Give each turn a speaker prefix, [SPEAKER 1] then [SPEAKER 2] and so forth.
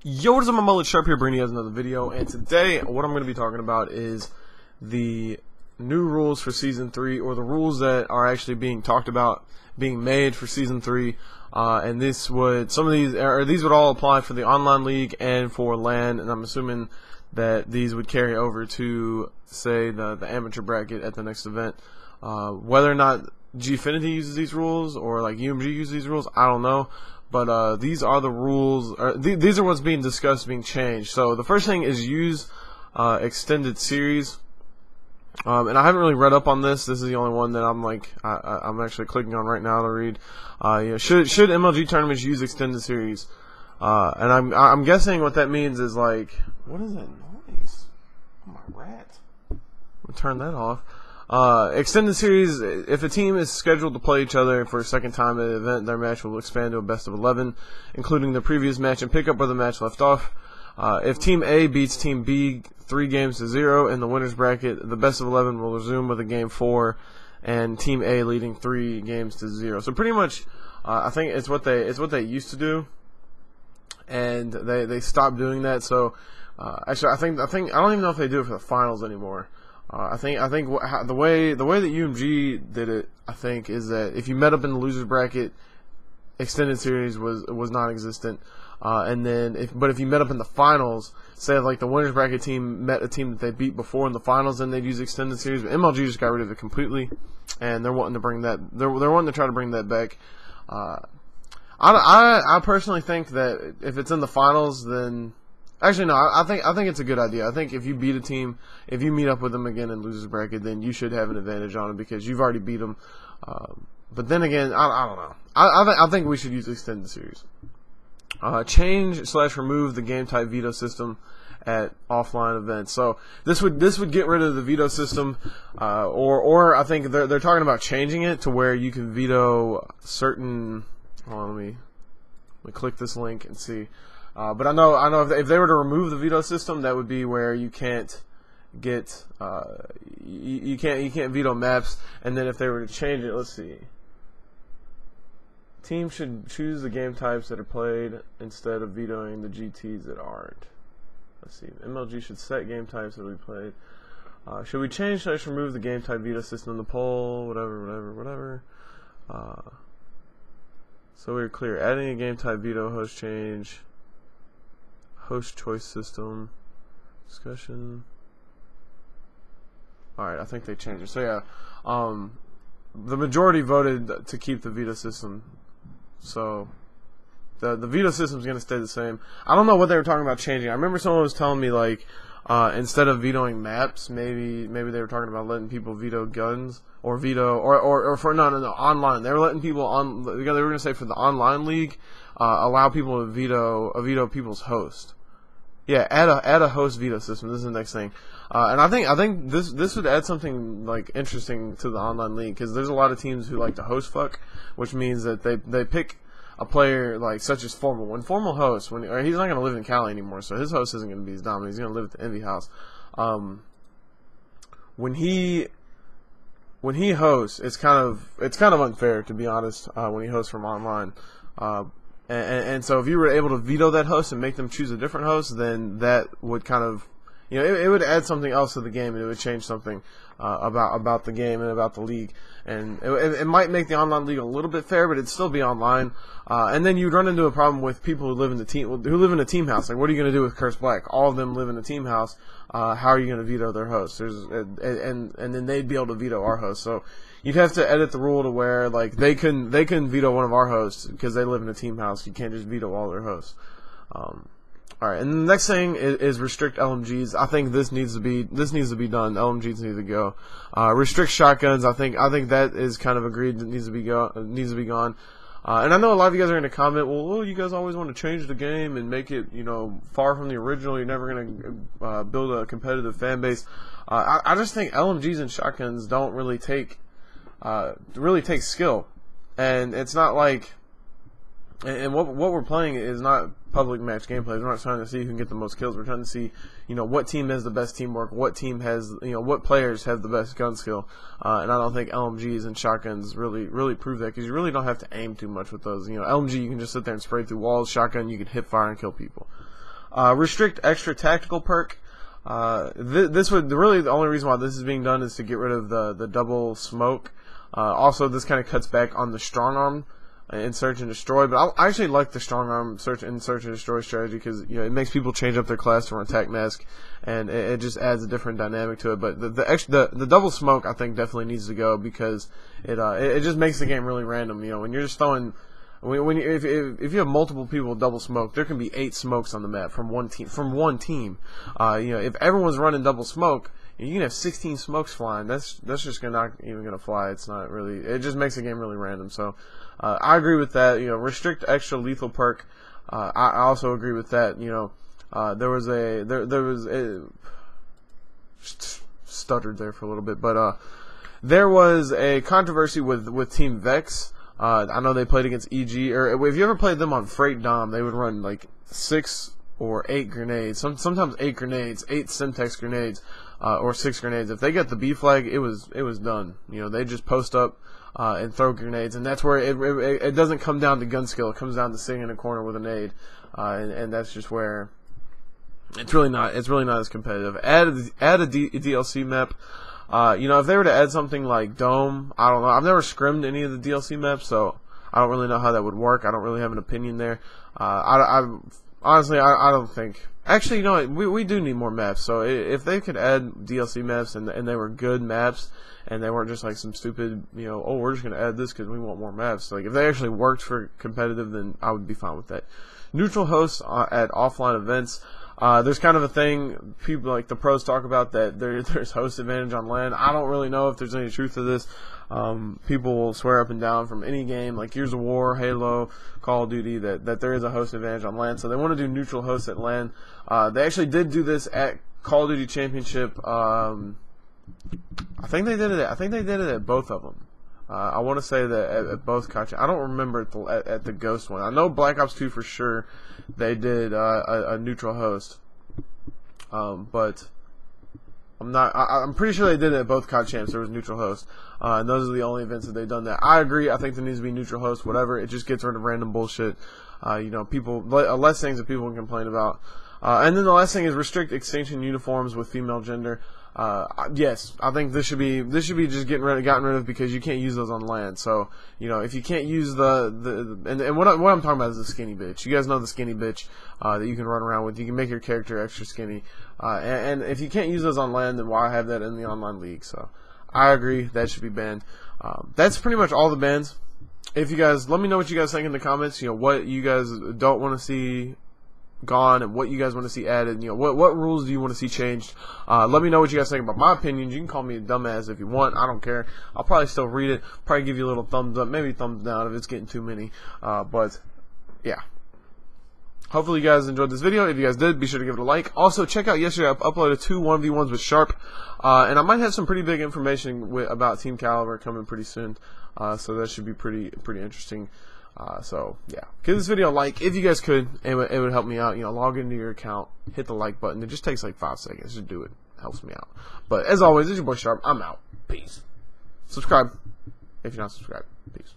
[SPEAKER 1] Yo, what is up, my mullet Sharp here, bringing you guys another video, and today what I'm going to be talking about is the new rules for Season 3, or the rules that are actually being talked about being made for Season 3, and these would all apply for the online league and for LAN, and I'm assuming that these would carry over to, say, the amateur bracket at the next event. Whether or not Gfinity uses these rules, or like UMG uses these rules, I don't know. But these are the rules. These are what's being discussed, being changed. So the first thing is use extended series, and I haven't really read up on this. This is the only one that I'm actually clicking on right now to read. Should MLG tournaments use extended series? And I'm guessing what that means is like, what is that noise? Oh, my rat! I'm gonna turn that off. Extended series, if a team is scheduled to play each other for a second time at an event, their match will expand to a best of 11, including the previous match, and pick up where the match left off. If Team A beats Team B 3-0 in the winner's bracket, the best of 11 will resume with a game 4, and Team A leading 3-0. So pretty much, I think it's what they used to do, and they stopped doing that. So actually, I don't even know if they do it for the finals anymore. I think the way that UMG did it, I think, is that if you met up in the losers bracket, extended series was non-existent. But if you met up in the finals, say like the winners bracket team met a team that they beat before in the finals, then they'd use extended series. But MLG just got rid of it completely, and they're wanting to bring that. They're wanting to try to bring that back. I personally think that if it's in the finals, then. Actually, no. I think it's a good idea. I think if you beat a team, if you meet up with them again in losers bracket, then you should have an advantage on them because you've already beat them. But then again, I don't know. I think we should use extended series. Change/remove the game type veto system at offline events. So this would get rid of the veto system, or I think they're talking about changing it to where you can veto certain. Hold on, let me click this link and see. But I know if they were to remove the veto system, that would be where you can't get you can't veto maps. And then if they were to change it, let's see. Teams should choose the game types that are played instead of vetoing the GTs that aren't. Let's see. MLG should set game types that we played. Should we change/remove the game type veto system in the poll? Whatever. So we're clear. Adding a game type veto host change. Host choice system discussion. Alright, I think they changed it. So yeah, the majority voted to keep the veto system. So the veto system is going to stay the same. I don't know what they were talking about changing. I remember someone was telling me like instead of vetoing maps, maybe they were talking about letting people veto guns or veto or for no online. They were letting people on. They were going to say for the online league, allow people to veto people's host. Yeah, add a host veto system. This is the next thing, and I think this would add something like interesting to the online league because there's a lot of teams who like to host fuck, which means that they pick a player like such as Formal. When Formal hosts, he's not going to live in Cali anymore, so his host isn't going to be as dominant. He's going to live at the Envy House. When he hosts, it's kind of unfair, to be honest. When he hosts from online. And so if you were able to veto that host and make them choose a different host, then that would kind of, it would add something else to the game, and it would change something about the game and about the league. And it might make the online league a little bit fair, but it'd still be online. And then you'd run into a problem with people who live in a team house. Like, what are you going to do with Curse Black? All of them live in a team house. How are you going to veto their hosts? And then they'd be able to veto our host. So you'd have to edit the rule to where like they couldn't veto one of our hosts because they live in a team house. You can't just veto all their hosts. All right, and the next thing is restrict LMGs. I think this needs to be done. LMGs need to go. Restrict shotguns. I think that is kind of agreed. That needs to be gone. And I know a lot of you guys are going to comment, well, you guys always want to change the game and make it, far from the original. You're never going to build a competitive fan base. I just think LMGs and shotguns don't really take skill, and it's not like. And what we're playing is not public match gameplay. We're not trying to see who can get the most kills. We're trying to see, what team has the best teamwork, what team has, what players have the best gun skill. And I don't think LMGs and shotguns really prove that because you really don't have to aim too much with those. LMG you can just sit there and spray through walls. Shotgun you can hip fire and kill people. Restrict extra tactical perk. This would really, the only reason why this is being done is to get rid of the double smoke. Also, this kind of cuts back on the strong arm in search and destroy, but I actually like the strong arm search and destroy strategy because it makes people change up their class to run attack mask, and it just adds a different dynamic to it. But the double smoke I think definitely needs to go because it just makes the game really random. When you're just throwing. If you have multiple people with double smoke, there can be 8 smokes on the map from one team. If everyone's running double smoke, you can have 16 smokes flying. That's just not even gonna fly. It's not really. It just makes the game really random. So I agree with that. Restrict extra lethal perk. I also agree with that. There was a stuttered there for a little bit, but there was a controversy with Team Vex. I know they played against EG, or if you ever played them on Freight Dom, they would run like 6 or 8 grenades, sometimes 8 grenades, 8 Semtex grenades, or 6 grenades. If they get the B flag, it was done. They just post up and throw grenades, and that's where it doesn't come down to gun skill. It comes down to sitting in a corner with a nade, and that's just where it's really not as competitive. Add a DLC map. If they were to add something like Dome, I don't know. I've never scrimmed any of the DLC maps, so I don't really know how that would work. I don't really have an opinion there. Honestly, I don't think. Actually, we do need more maps. So if they could add DLC maps and they were good maps, and they weren't just like some stupid, oh, we're just gonna add this because we want more maps. Like if they actually worked for competitive, then I would be fine with that. Neutral hosts at offline events. There's kind of a thing people like the pros talk about that there's host advantage on LAN. I don't really know if there's any truth to this. People will swear up and down from any game like Gears of War, Halo, Call of Duty that there is a host advantage on LAN. So they want to do neutral hosts at LAN. They actually did do this at Call of Duty Championship. I think they did it. I think they did it at both of them. I want to say that at both COD. I don't remember at the Ghost one. I know Black Ops 2 for sure. They did a neutral host, but I'm not. I'm pretty sure they did it at both COD champs. There was neutral host, and those are the only events that they've done that. I agree. I think there needs to be neutral host. Whatever. It just gets rid of random bullshit. People less things that people can complain about. And then the last thing is restrict extinction uniforms with female gender. Yes, I think this should be just gotten rid of because you can't use those on LAN. So if you can't use and what I'm talking about is the skinny bitch. You guys know the skinny bitch that you can run around with. You can make your character extra skinny, and if you can't use those on LAN, then why have that in the online league? So I agree that should be banned. That's pretty much all the bans. If you guys let me know what you guys think in the comments. What you guys don't want to see gone and what you guys want to see added. What rules do you want to see changed? Let me know what you guys think about my opinions. You can call me a dumbass if you want. I don't care. I'll probably still read it. Probably give you a little thumbs up, maybe thumbs down if it's getting too many. But yeah. Hopefully you guys enjoyed this video. If you guys did, be sure to give it a like. Also, check out yesterday I uploaded 2 1v1s with Sharp, and I might have some pretty big information about Team Kaliber coming pretty soon. So that should be pretty interesting. So yeah, give this video a like if you guys could. It would help me out. Log into your account, hit the like button. It just takes like 5 seconds. Just do it. It helps me out. But as always, this is your boy Sharp. I'm out. Peace. Subscribe if you're not subscribed. Peace.